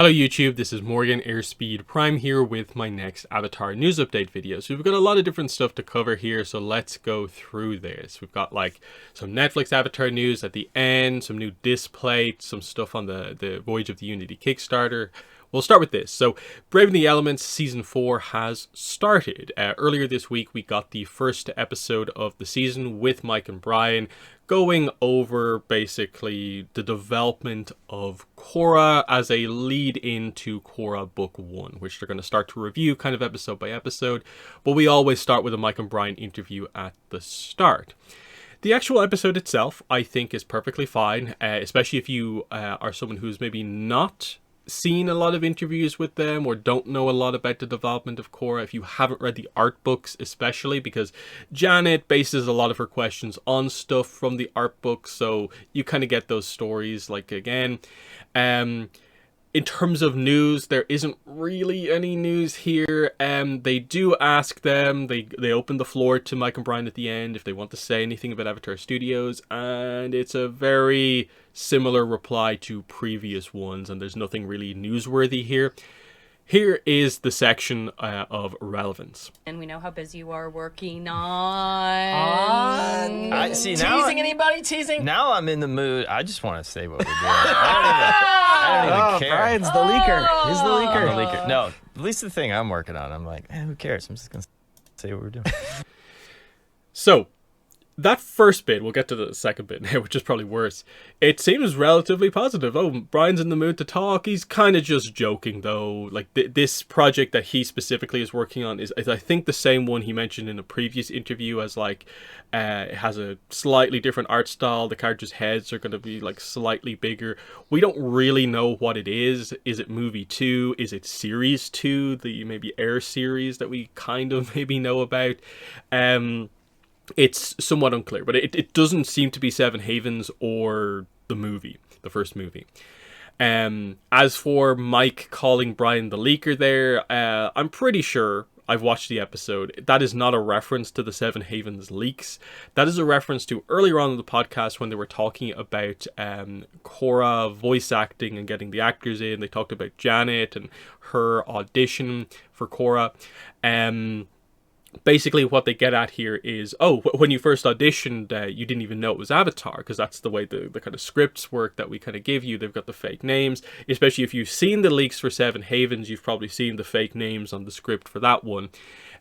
Hello YouTube, this is Morgan Airspeed Prime here with my next Avatar news update video. So we've got a lot of different stuff to cover here, so let's go through this. We've got like some Netflix Avatar news at the end, some new Displates, some stuff on the Voyage of the Unity Kickstarter. We'll start with this. So Braving the Elements Season 4 has started. Earlier this week we got the first episode of the season with Mike and Brian going over basically the development of Korra as a lead into Korra Book 1, which they're going to start to review kind of episode by episode. But we always start with a Mike and Brian interview at the start. The actual episode itself, I think, is perfectly fine, especially if you are someone who's maybe not seen a lot of interviews with them or don't know a lot about the development of Korra, if you haven't read the art books especially, because Janet bases a lot of her questions on stuff from the art books, so you kind of get those stories like again. In terms of news, there isn't really any news here. They do ask them, they open the floor to Mike and Brian at the end if they want to say anything about Avatar Studios, and it's a very similar reply to previous ones, and there's nothing really newsworthy here. Here is the section of relevance. And we know how busy you are working on... I see now. Teasing anybody? Teasing? Now I'm in the mood. I just want to say what we're doing. I don't even care. Brian's the leaker. He's the leaker. I'm the leaker. No, at least the thing I'm working on, I'm like, who cares? I'm just going to say what we're doing. So, that first bit, we'll get to the second bit now, which is probably worse. It seems relatively positive. Oh, Brian's in the mood to talk. He's kind of just joking, though. Like, this project that he specifically is working on is I think, the same one he mentioned in a previous interview as, like, it has a slightly different art style. The characters' heads are going to be, like, slightly bigger. We don't really know what it is. Is it movie 2? Is it series 2? The maybe Air series that we kind of maybe know about? It's somewhat unclear, but it doesn't seem to be Seven Havens or the movie, the first movie. As for Mike calling Brian the leaker there, I'm pretty sure I've watched the episode. That is not a reference to the Seven Havens leaks. That is a reference to earlier on in the podcast when they were talking about Korra voice acting and getting the actors in. They talked about Janet and her audition for Korra. Basically what they get at here is, oh, when you first auditioned, you didn't even know it was Avatar, because that's the way the kind of scripts work that we kind of give you. They've got the fake names, especially if you've seen the leaks for Seven Havens, you've probably seen the fake names on the script for that one.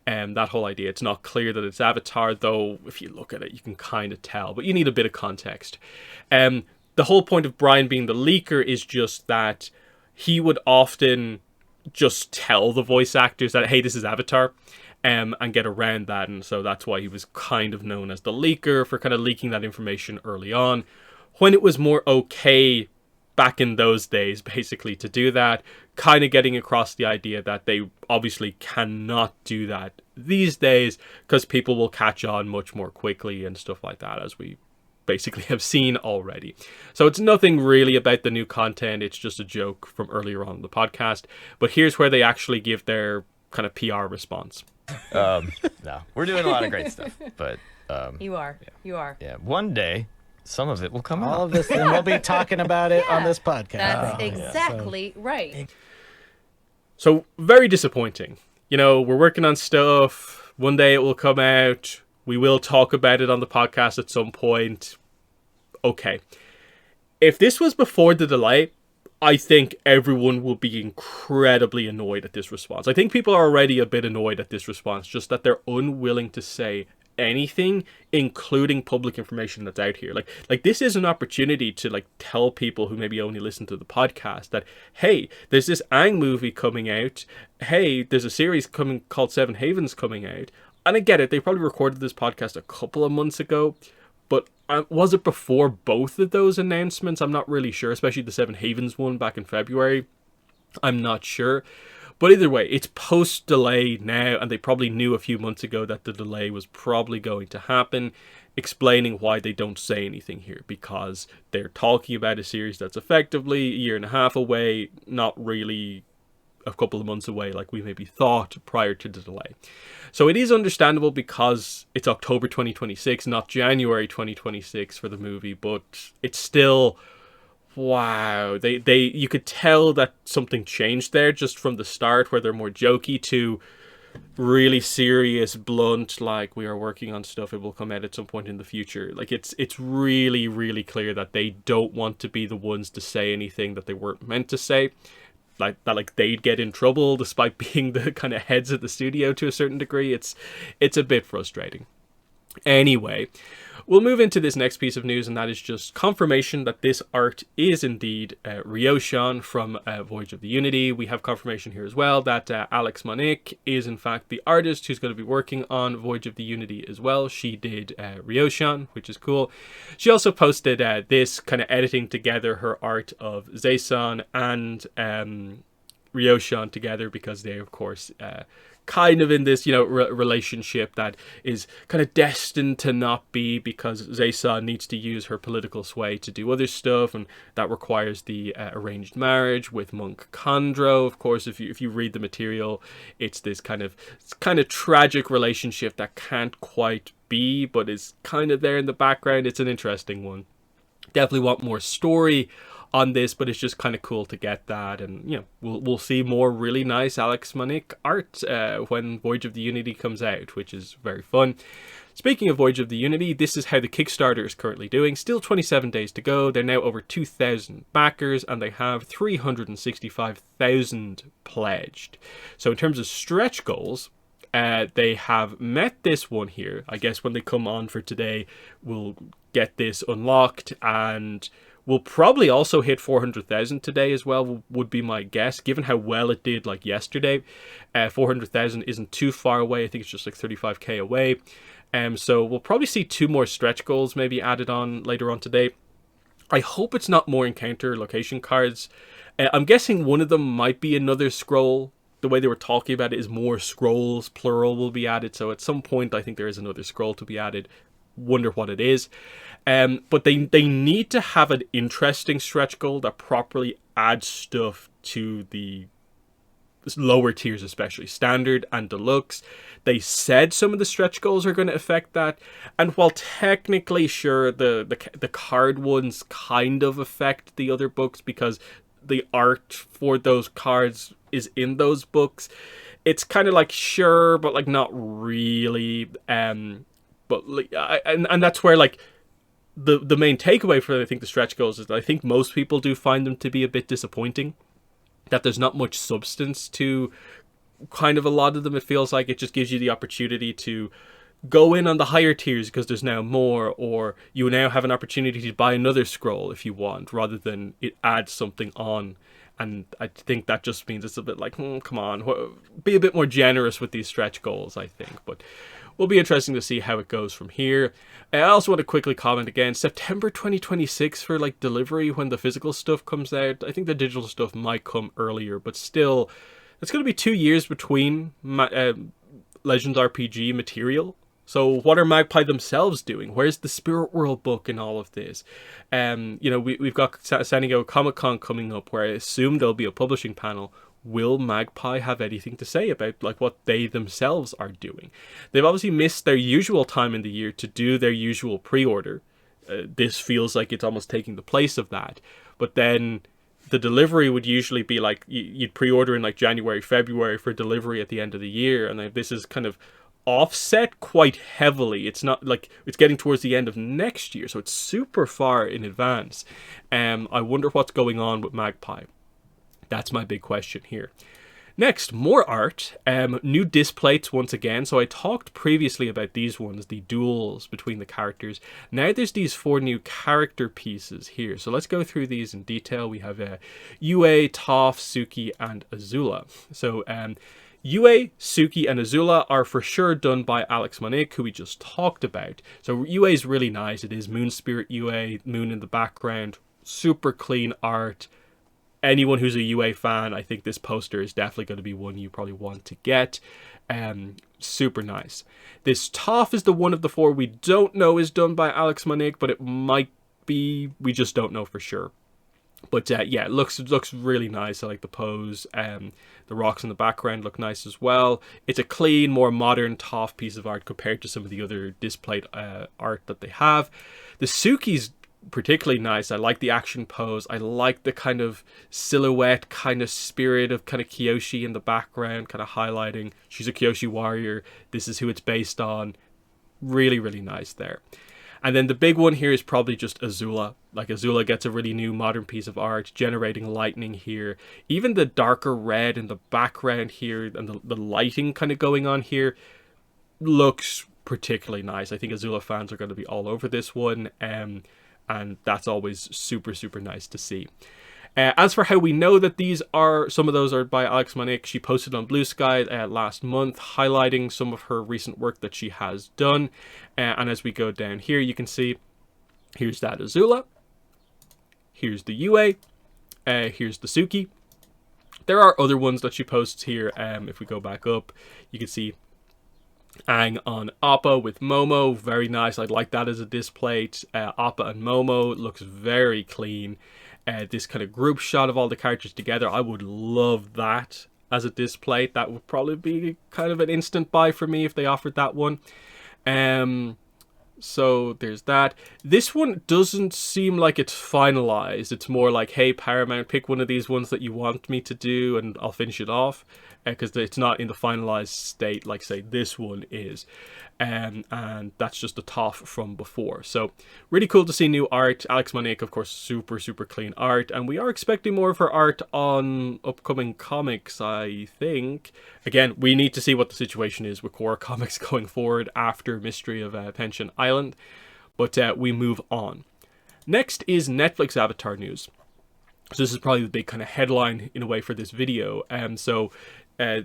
That whole idea, it's not clear that it's Avatar, though if you look at it, you can kind of tell, but you need a bit of context. The whole point of Brian being the leaker is just that he would often just tell the voice actors that, hey, this is Avatar. And get around that, and so that's why he was kind of known as the leaker, for kind of leaking that information early on, when it was more okay back in those days, basically, to do that, kind of getting across the idea that they obviously cannot do that these days, because people will catch on much more quickly and stuff like that, as we basically have seen already. So it's nothing really about the new content, it's just a joke from earlier on in the podcast, but here's where they actually give their kind of PR response. No, we're doing a lot of great stuff, but You are. Yeah. You are. yeah, one day some of it will come out. All of this, and we'll be talking about it on this podcast. That's exactly right. So, very disappointing. You know, we're working on stuff. One day it will come out. We will talk about it on the podcast at some point. Okay. If this was before the delay, I think everyone will be incredibly annoyed at this response. I think people are already a bit annoyed at this response, just that they're unwilling to say anything, including public information that's out here. Like this is an opportunity to like tell people who maybe only listen to the podcast that, hey, there's this Aang movie coming out. Hey, there's a series coming called Seven Havens coming out. And I get it, they probably recorded this podcast a couple of months ago, but was it before both of those announcements? I'm not really sure, especially the Seven Havens one back in February. I'm not sure. But either way, it's post-delay now, and they probably knew a few months ago that the delay was probably going to happen, explaining why they don't say anything here, because they're talking about a series that's effectively a year and a half away, not really a couple of months away like we maybe thought prior to the delay. So it is understandable because it's October 2026, not January 2026 for the movie, but it's still wow, you could tell that something changed there just from the start, where they're more jokey to really serious, blunt, like, we are working on stuff, it will come out at some point in the future. Like, it's really, really clear that they don't want to be the ones to say anything that they weren't meant to say. Like they'd get in trouble despite being the kind of heads of the studio to a certain degree. It's a bit frustrating. Anyway, we'll move into this next piece of news, and that is just confirmation that this art is indeed Ryoshan from Voyage of the Unity. We have confirmation here as well that Alex Monique is in fact the artist who's going to be working on Voyage of the Unity as well. She did Ryoshan, which is cool. She also posted this kind of editing together her art of Zaison and Ryoshan together, because they, of course, kind of in this, relationship that is kind of destined to not be, because Zaison needs to use her political sway to do other stuff, and that requires the arranged marriage with Monk Khandro. Of course, if you read the material, it's this kind of tragic relationship that can't quite be, but is kind of there in the background. It's an interesting one. Definitely want more story on this, but it's just kind of cool to get that. And we'll see more really nice Alex Monique art when Voyage of the Unity comes out, which is very fun. Speaking of Voyage of the Unity, this is how the Kickstarter is currently doing. Still 27 days to go. They're now over 2,000 backers, and they have 365,000 pledged. So in terms of stretch goals, they have met this one here. I guess when they come on for today, we'll get this unlocked, and we'll probably also hit 400,000 today as well, would be my guess, given how well it did like yesterday. 400,000 isn't too far away. I think it's just like 35k away. So we'll probably see 2 more stretch goals maybe added on later on today. I hope it's not more encounter location cards. I'm guessing one of them might be another scroll. The way they were talking about it is more scrolls, plural, will be added. So at some point, I think there is another scroll to be added. Wonder what it is. But they need to have an interesting stretch goal that properly adds stuff to the lower tiers, especially standard and deluxe. They said some of the stretch goals are going to affect that, and while technically sure, the card ones kind of affect the other books because the art for those cards is in those books, it's kind of like sure, but like not really. But like, and that's where like the main takeaway for I think the stretch goals is that I think most people do find them to be a bit disappointing. That there's not much substance to kind of a lot of them. It feels like it just gives you the opportunity to go in on the higher tiers because there's now more, or you now have an opportunity to buy another scroll if you want, rather than it adds something on. And I think that just means it's a bit like, come on, be a bit more generous with these stretch goals, I think. But will be interesting to see how it goes from here. I also want to quickly comment again, September 2026 for like delivery when the physical stuff comes out. I think the digital stuff might come earlier, but still, it's going to be 2 years between Legends RPG material. So what are Magpie themselves doing? Where's the Spirit World book in all of this? We've got San Diego Comic-Con coming up, where I assume there'll be a publishing panel. Will Magpie have anything to say about like what they themselves are doing? They've obviously missed their usual time in the year to do their usual pre-order. This feels like it's almost taking the place of that. But then the delivery would usually be like you'd pre-order in like January, February for delivery at the end of the year. And this is kind of offset quite heavily. It's not like it's getting towards the end of next year, so it's super far in advance. I wonder what's going on with Magpie. That's my big question here. Next, more art. New displates once again. So I talked previously about these ones, the duels between the characters. Now there's these 4 new character pieces here. So let's go through these in detail. We have Yue, Toph, Suki, and Azula. So Yue, Suki, and Azula are for sure done by Alex Monique, who we just talked about. So Yue is really nice. It is Moon Spirit Yue, Moon in the background, super clean art. Anyone who's a Yue fan, I think this poster is definitely going to be one you probably want to get. Super nice. This Toph is the one of the 4 we don't know is done by Alex Monique, but it might be. We just don't know for sure. But yeah, it looks really nice. I like the pose. The rocks in the background look nice as well. It's a clean, more modern Toph piece of art compared to some of the other displate art that they have. The Suki's particularly nice. I like the action pose. I like the kind of silhouette, kind of spirit of kind of Kyoshi in the background, kind of highlighting she's a Kyoshi warrior. This is who it's based on. Really, really nice there. And then the big one here is probably just Azula. Like, Azula gets a really new modern piece of art, generating lightning here. Even the darker red in the background here and the lighting kind of going on here looks particularly nice. I think Azula fans are going to be all over this one. And that's always super, super nice to see. As for how we know that some of those are by Alex Monique, she posted on Blue Sky last month, highlighting some of her recent work that she has done. And as we go down here, you can see, here's that Azula, here's the Yue, here's the Suki. There are other ones that she posts here. If we go back up, you can see Aang on Appa with Momo, very nice. I like that as a displate. Appa and Momo looks very clean. This kind of group shot of all the characters together, I would love that as a displate. That would probably be kind of an instant buy for me if they offered that one. So there's that. This one doesn't seem like it's finalized. It's more like, hey, Paramount, pick one of these ones that you want me to do and I'll finish it off. Because it's not in the finalized state like, say, this one is. And that's just the TOF from before. So really cool to see new art. Alex Monique, of course, super, super clean art. And we are expecting more of her art on upcoming comics, I think. Again, we need to see what the situation is with Core Comics going forward after Mystery of Pension Island. But we move on. Next is Netflix Avatar news. So this is probably the big kind of headline in a way for this video.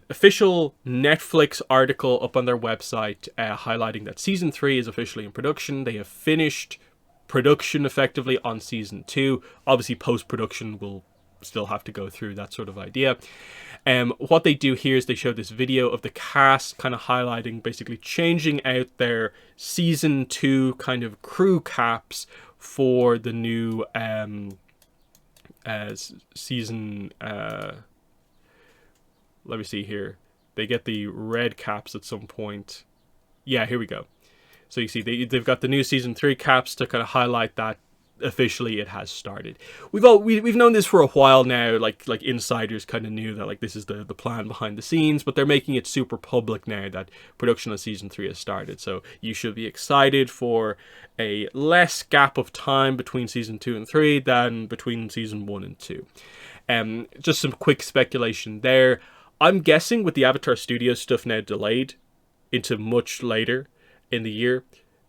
Official Netflix article up on their website highlighting that season 3 is officially in production. They have finished production effectively on season 2. Obviously post-production will still have to go through, that sort of idea. What they do here is they show this video of the cast kind of highlighting, basically changing out their season 2 kind of crew caps for the new season. Let me see here. They get the red caps at some point. Yeah, here we go. So you see they've got the new season 3 caps to kind of highlight that officially it has started. We've known this for a while now. Like insiders kind of knew that like this is the plan behind the scenes, but they're making it super public now that production of season 3 has started. So you should be excited for a less gap of time between season 2 and 3 than between season 1 and 2. Just some quick speculation there. I'm guessing with the Avatar Studios stuff now delayed into much later in the year,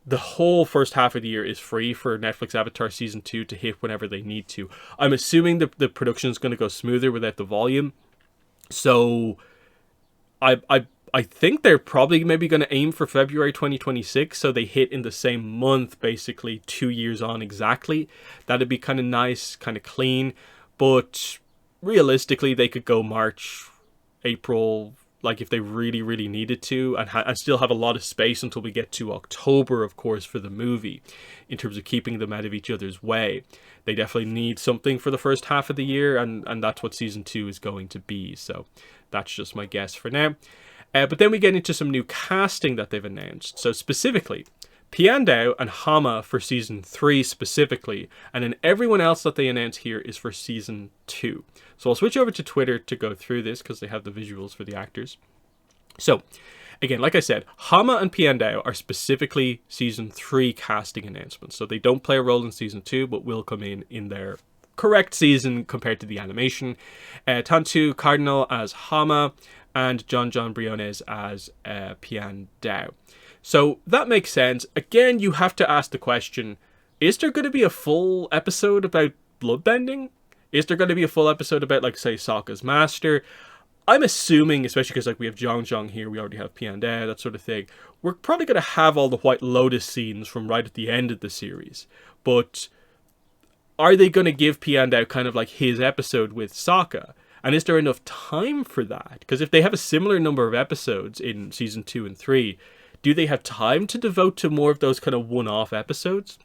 the whole first half of the year is free for Netflix Avatar Season 2 to hit whenever they need to. I'm assuming the production is going to go smoother without the volume. So I think they're probably maybe going to aim for February 2026, so they hit in the same month, basically 2 years on exactly. That'd be kind of nice, kind of clean. But realistically, they could go March, April, like if they really, really needed to, and still have a lot of space until we get to October, of course, for the movie, in terms of keeping them out of each other's way. They definitely need something for the first half of the year, and that's what season 2 is going to be. So that's just my guess for now. But then we get into some new casting that they've announced. So specifically, Piandao and Hama for season 3 specifically, and then everyone else that they announce here is for season 2. So I'll switch over to Twitter to go through this because they have the visuals for the actors. So again, like I said, Hama and Piandao are specifically season 3 casting announcements. So they don't play a role in season 2, but will come in their correct season compared to the animation. Tantu Cardinal as Hama and John Briones as Piandao. So that makes sense. Again, you have to ask the question, is there going to be a full episode about bloodbending? Is there going to be a full episode about, like, say, Sokka's master? I'm assuming, especially because like we have Zhang here, we already have Piandao, that sort of thing. We're probably going to have all the White Lotus scenes from right at the end of the series. But are they going to give Piandao kind of like his episode with Sokka? And is there enough time for that? Because if they have a similar number of episodes in season 2 and 3, do they have time to devote to more of those kind of one-off episodes?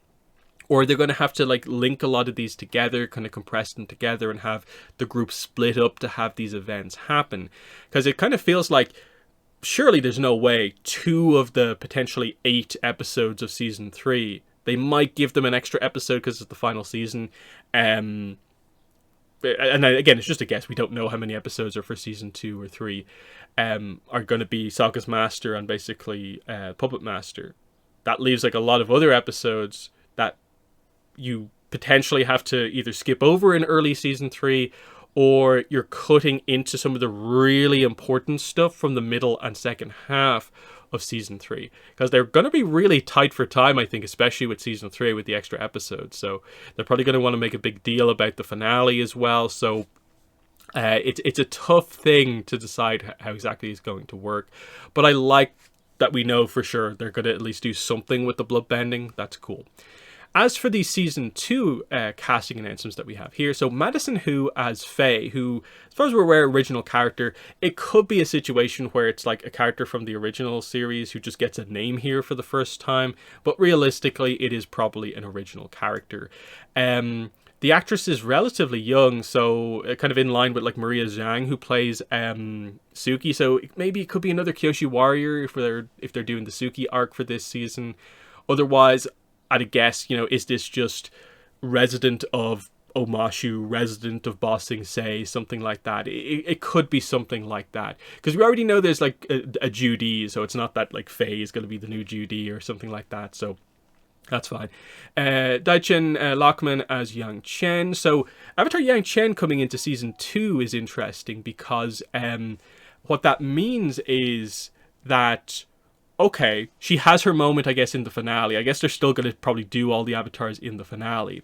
Or are they going to have to like link a lot of these together, kind of compress them together and have the group split up to have these events happen? Because it kind of feels like surely there's no way 2 of the potentially 8 episodes of season 3 They might give them an extra episode because it's the final season. And again, it's just a guess. We don't know how many episodes are for season 2 or 3 are going to be Sokka's master and basically Puppet Master. That leaves like a lot of other episodes that you potentially have to either skip over in early season 3, or you're cutting into some of the really important stuff from the middle and second half of season 3, because they're going to be really tight for time, I think, especially with season 3 with the extra episodes. So they're probably going to want to make a big deal about the finale as well. So it's a tough thing to decide how exactly it's going to work, but I like that we know for sure they're going to at least do something with the bloodbending. That's cool. As for the season 2 casting announcements that we have here, so Madison Hu as Faye, who, as far as we're aware, original character, it could be a situation where it's like a character from the original series who just gets a name here for the first time, but realistically, it is probably an original character. The actress is relatively young, so kind of in line with like Maria Zhang, who plays Suki. So maybe it could be another Kyoshi warrior if they're doing the Suki arc for this season. Otherwise, I'd guess, is this just resident of Omashu, resident of Ba Sing Se, something like that. It could be something like that, because we already know there's like a Judy, so it's not that like Faye is going to be the new Judy or something like that. So that's fine. Daichen Lockman as Yang Chen. So Avatar Yang Chen coming into season 2 is interesting, because what that means is that, okay, she has her moment, I guess, in the finale. I guess they're still going to probably do all the avatars in the finale.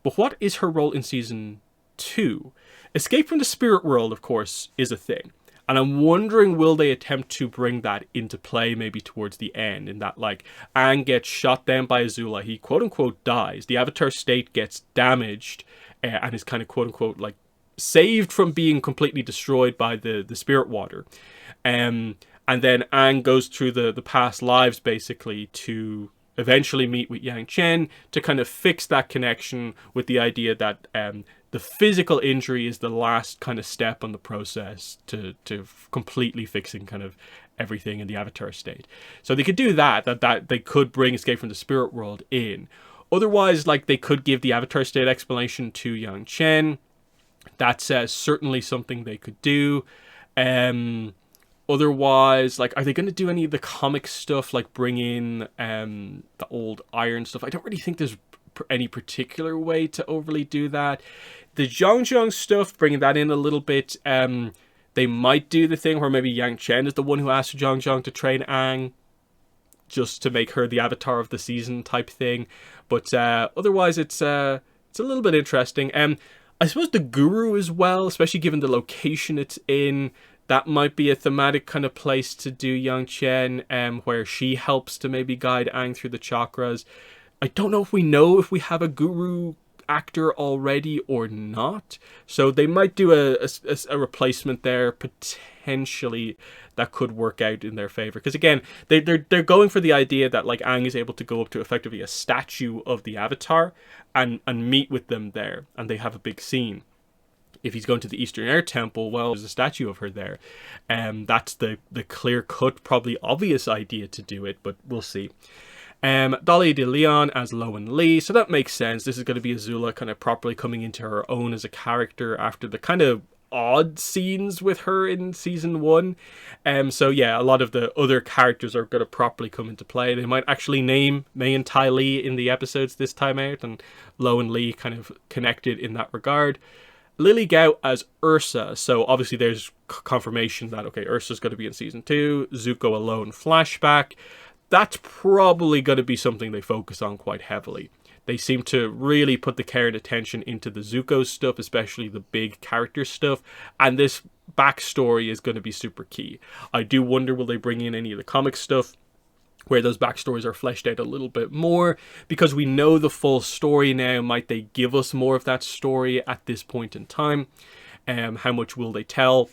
But what is her role in season 2? Escape from the spirit world, of course, is a thing. And I'm wondering, will they attempt to bring that into play maybe towards the end, in that, like, Aang gets shot down by Azula, he quote-unquote dies, the Avatar state gets damaged, and is kind of quote-unquote, like, saved from being completely destroyed by the spirit water. And then Aang goes through the past lives, basically, to eventually meet with Yang Chen to kind of fix that connection, with the idea that the physical injury is the last kind of step on the process to completely fixing kind of everything in the Avatar state. So they could do that they could bring Escape from the Spirit World in. Otherwise, like, they could give the Avatar state explanation to Yang Chen. That's certainly something they could do. Otherwise, like, are they going to do any of the comic stuff, like bring in the old Iron stuff? I don't really think there's any particular way to overly do that. The Zhang stuff, bringing that in a little bit, they might do the thing where maybe Yang Chen is the one who asks Zhang to train Aang, just to make her the avatar of the season type thing. But otherwise, it's a little bit interesting. I suppose the Guru as well, especially given the location it's in, that might be a thematic kind of place to do Yang Chen, where she helps to maybe guide Aang through the chakras. I don't know if we have a Guru actor already or not, so they might do a replacement there potentially that could work out in their favor, because again, they're going for the idea that, like, Aang is able to go up to effectively a statue of the Avatar and meet with them there, and they have a big scene. If he's going to the Eastern Air Temple, well, there's a statue of her there. That's the clear-cut, probably obvious idea to do it, but we'll see. Dolly De Leon as Lowen Lee, so that makes sense. This is going to be Azula kind of properly coming into her own as a character after the kind of odd scenes with her in season 1. So yeah, a lot of the other characters are going to properly come into play. They might actually name Mei and Tai Lee in the episodes this time out, and Lowen Lee kind of connected in that regard. Lily Gao as Ursa, so obviously there's confirmation that, okay, Ursa's going to be in season 2, Zuko alone flashback. That's probably going to be something they focus on quite heavily. They seem to really put the care and attention into the Zuko stuff, especially the big character stuff, and this backstory is going to be super key. I do wonder, will they bring in any of the comic stuff where those backstories are fleshed out a little bit more, because we know the full story now. Might they give us more of that story at this point in time? How much will they tell?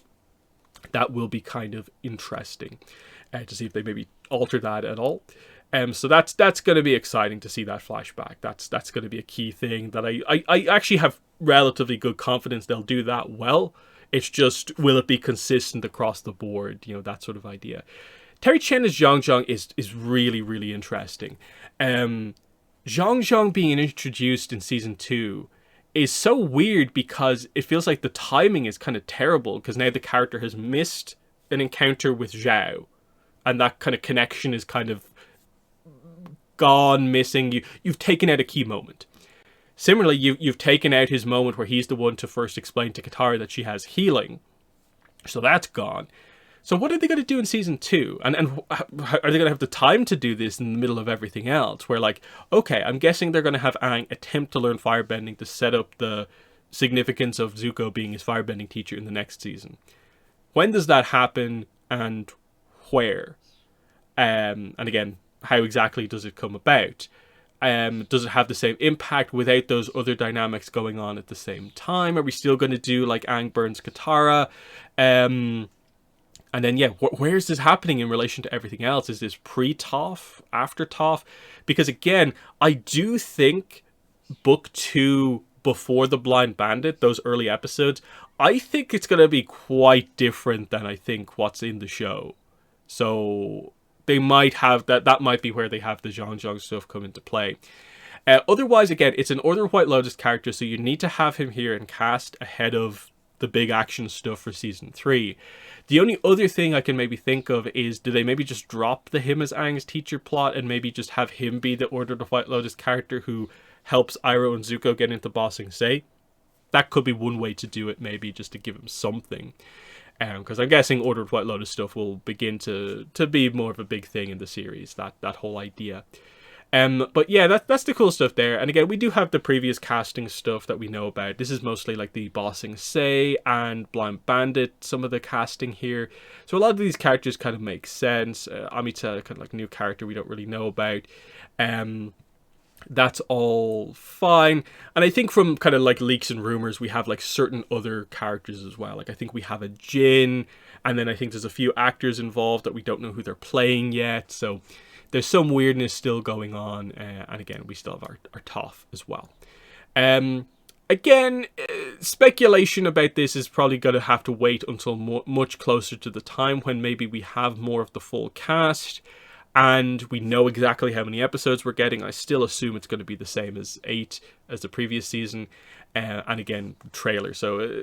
That will be kind of interesting to see if they maybe alter that at all. So that's going to be exciting to see that flashback. That's going to be a key thing that I actually have relatively good confidence they'll do that well. It's just, will it be consistent across the board? That sort of idea. Terry Chen as Zhang is really, really interesting. Zhang Zhang being introduced in season 2 is so weird because it feels like the timing is kind of terrible, because now the character has missed an encounter with Zhao, and that kind of connection is kind of gone missing. You've taken out a key moment. Similarly, you've taken out his moment where he's the one to first explain to Katara that she has healing. So that's gone. So what are they going to do in season 2? And are they going to have the time to do this in the middle of everything else? Where like, okay, I'm guessing they're going to have Aang attempt to learn firebending to set up the significance of Zuko being his firebending teacher in the next season. When does that happen, and where? And again, how exactly does it come about? Does it have the same impact without those other dynamics going on at the same time? Are we still going to do like Aang burns Katara? And then, yeah, where is this happening in relation to everything else? Is this pre-Toph, after Toph? Because again, I do think book 2 before the Blind Bandit, those early episodes, I think it's going to be quite different than I think what's in the show. So they might have that might be where they have the Zhang stuff come into play. Otherwise, again, it's an Order of White Lotus character, so you need to have him here and cast ahead of the big action stuff for season 3. The only other thing I can maybe think of is, do they maybe just drop the him as Aang's teacher plot and maybe just have him be the Order of the White Lotus character who helps Iroh and Zuko get into Ba Sing Se? That could be one way to do it, maybe, just to give him something. Because I'm guessing Order of White Lotus stuff will begin to be more of a big thing in the series, that whole idea. But yeah, that's the cool stuff there. And again, we do have the previous casting stuff that we know about. This is mostly like the Ba Sing Se and Blind Bandit, some of the casting here. So a lot of these characters kind of make sense. Amita, kind of like a new character we don't really know about. That's all fine. And I think from kind of like leaks and rumors, we have like certain other characters as well. Like I think we have a Jin, and then I think there's a few actors involved that we don't know who they're playing yet. So there's some weirdness still going on. And again, we still have our Toph as well. Again, speculation about this is probably going to have to wait until much closer to the time when maybe we have more of the full cast and we know exactly how many episodes we're getting. I still assume it's going to be the same as 8 as the previous season. And again, trailer. So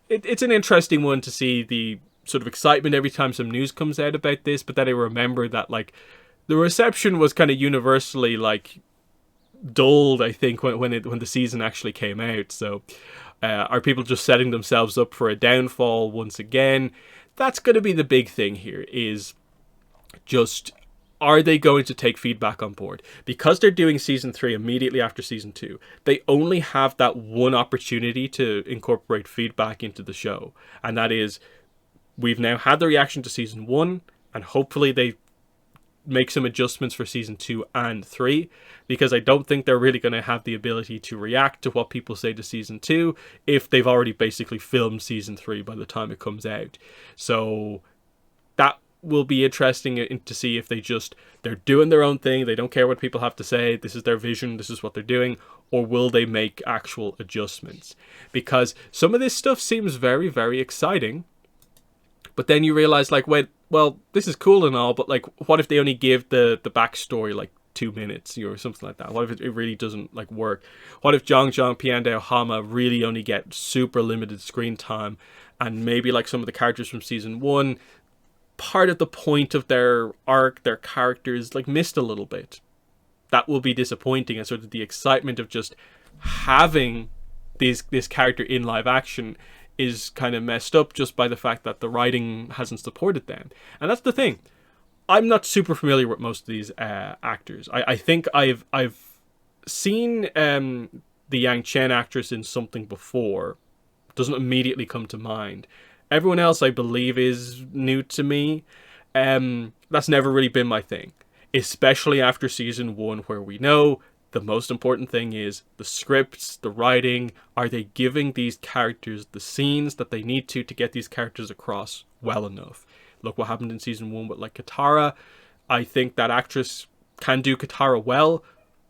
it's an interesting one to see the sort of excitement every time some news comes out about this. But then I remember that like the reception was kind of universally like dulled, I think, when the season actually came out. So are people just setting themselves up for a downfall once again? That's going to be the big thing here, is just, are they going to take feedback on board? Because they're doing season 3 immediately after season 2, they only have that one opportunity to incorporate feedback into the show. And that is, we've now had the reaction to season 1, and hopefully they make some adjustments for season 2 and 3, because I don't think they're really going to have the ability to react to what people say to season 2 if they've already basically filmed season 3 by the time it comes out. So that will be interesting to see if they're doing their own thing, they don't care what people have to say, this is their vision, this is what they're doing, or will they make actual adjustments? Because some of this stuff seems very, very exciting, but then you realize, like, wait, well, this is cool and all, but like, what if they only give the backstory like 2 minutes or something like that? What if it really doesn't like work? What if Zhang, Piandao, Hama really only get super limited screen time, and maybe like some of the characters from season 1, part of the point of their arc, their characters, like missed a little bit? That will be disappointing, and sort of the excitement of just having this character in live action is kind of messed up just by the fact that the writing hasn't supported them. And that's the thing. I'm not super familiar with most of these actors. I think I've seen the Yang Chen actress in something before. Doesn't immediately come to mind. Everyone else, I believe, is new to me. That's never really been my thing. Especially after season 1, where we know the most important thing is the scripts, the writing. Are they giving these characters the scenes that they need to get these characters across well enough? Look what happened in season 1 with like Katara. I think that actress can do Katara well,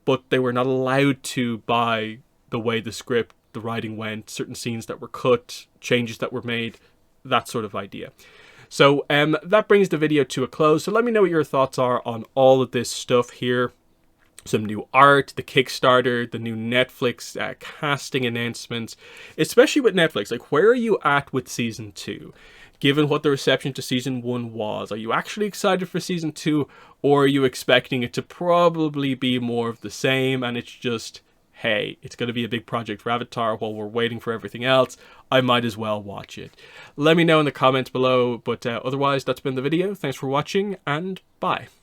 but they were not allowed to by the way the script, the writing went, certain scenes that were cut, changes that were made, that sort of idea. So that brings the video to a close. So let me know what your thoughts are on all of this stuff here. some new art, the Kickstarter, the new Netflix casting announcements, especially with Netflix. Like, where are you at with season 2? Given what the reception to season 1 was, are you actually excited for season 2, or are you expecting it to probably be more of the same, and it's just, hey, it's going to be a big project for Avatar while we're waiting for everything else, I might as well watch it. Let me know in the comments below, but otherwise, that's been the video. Thanks for watching, and bye.